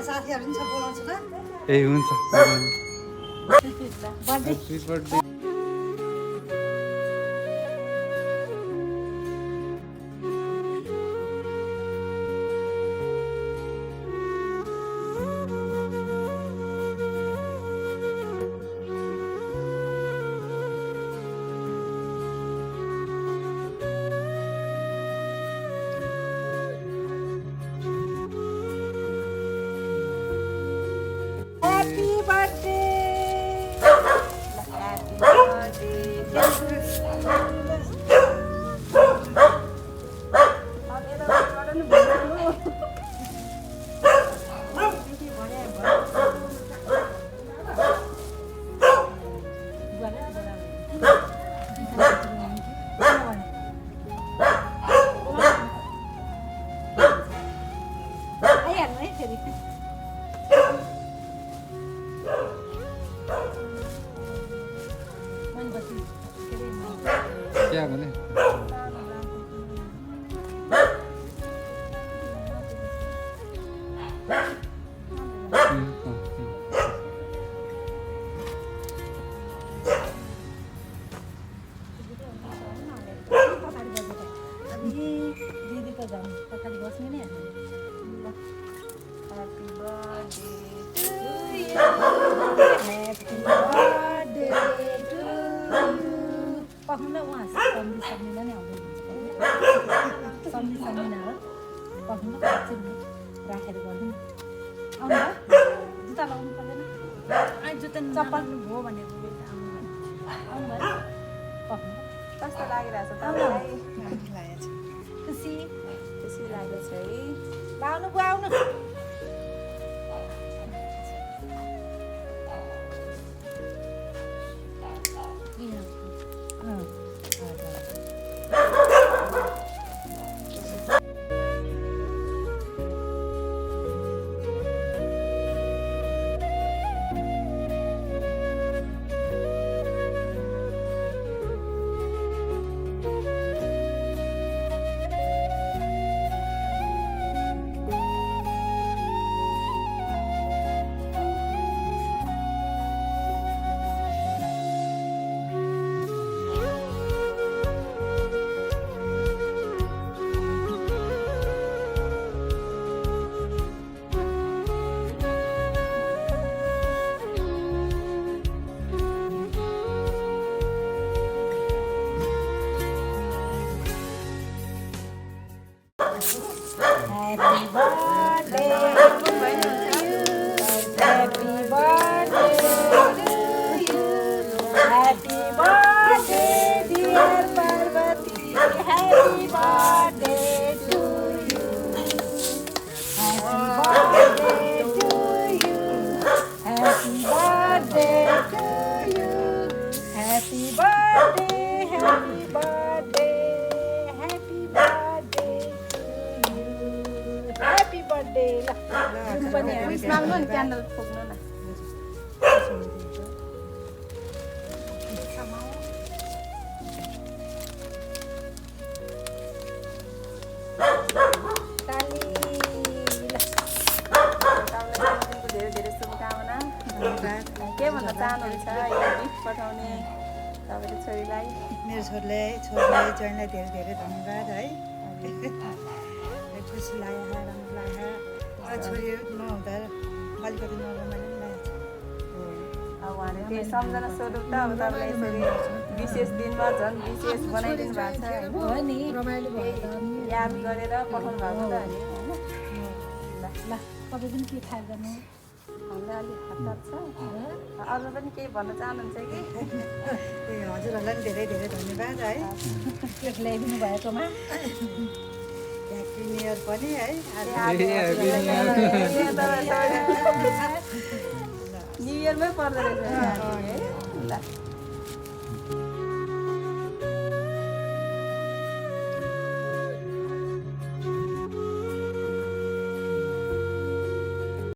साथीहरु पनि छ बोलाउँछु ल ए हुन्छ बर्थडे ह्यापी बर्थडे क्या भने राखेर गर्नु आउनु जुत्ता लगाउनु पर्दैन जुत्ता चप्पल हो भनेको आउनु कस्तो लागिरहेछ तपाईँलाई खुसी खुसी लागेको छ है लाउनु बुवा आउनु क्यान्डल फुक्नु न धेरै धेरै शुभकामना के भन्न चाहनुहुन्छ गिफ्ट पठाउने तपाईँले छोरीलाई मेरो छोरीलाई जोइनलाई धेरै धेरै धन्यवाद है खुसी लाग्यो राम्रो लाग्यो छोरी नहुँदा अलिकति नरमाइलो पनि लागेको अब उहाँले त्यही सम्झना स्वरूप त अब तपाईँलाई यसरी विशेष दिनमा झन् विशेष बनाइदिनु भएको छ होइन नि रमाइलो भयो याद गरेर पठाउनु भएको त होइन ल तपाईँ पनि के थाहा गर्नु हामीलाई अलिक हतार छ अरू पनि केही भन्न चाहनुहुन्छ कि ए हजुरहरूलाई पनि धेरै धेरै धन्यवाद है केक ल्याइदिनु भएकोमा ह्याप्पी न्यु इयर पनि है न्यु इयरमै पर्दो रहेछ ल